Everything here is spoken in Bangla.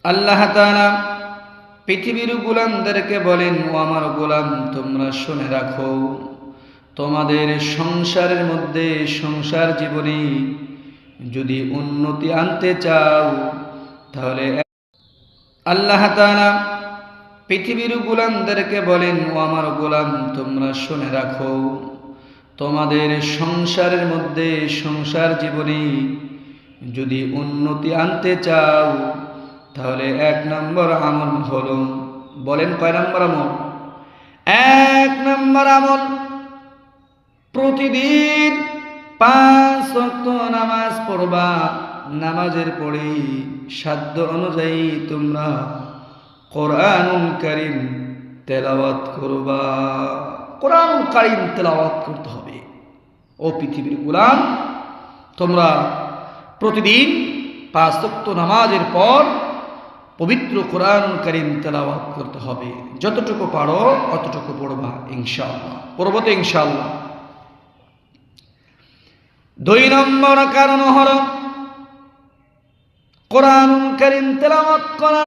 আল্লাহ তাআলা পৃথিবীর গোলামদেরকে বলেন, ও আমার গোলাম, তোমরা শুনে রাখো, তোমাদের সংসারের মধ্যে, সংসার জীবনে যদি উন্নতি আনতে চাও, তাহলে আল্লাহ তাআলা পৃথিবীর গোলামদেরকে বলেন, ও আমার গোলাম, তোমরা শুনে রাখো, তোমাদের সংসারের মধ্যে, সংসার জীবনে যদি উন্নতি আনতে চাও, তাহলে ১ নম্বর আমল হলো, বলেন কয় নম্বর আমল? ১ নম্বর আমল, প্রতিদিন ৫ ওয়াক্ত নামাজ পড়বা। নামাজের পরে সাধ্য অনুযায়ী তোমরা কোরআনুল কারীম তেলাওয়াত করবা। কোরআনুল কারীম তেলাওয়াত করতে হবে। ও পৃথিবীর গোলাম, তোমরা প্রতিদিন ৫ ওয়াক্ত নামাজের পর পবিত্র কোরআনুল কারীম তেলাওয়াত করতে হবে। যতটুকু পারো অতটুকু পড়বা ইনশাআল্লাহ। পড়ব তো ইনশাআল্লাহ। ২ নম্বর কারণ হলো কোরআনুল কারীম তেলাওয়াত করা।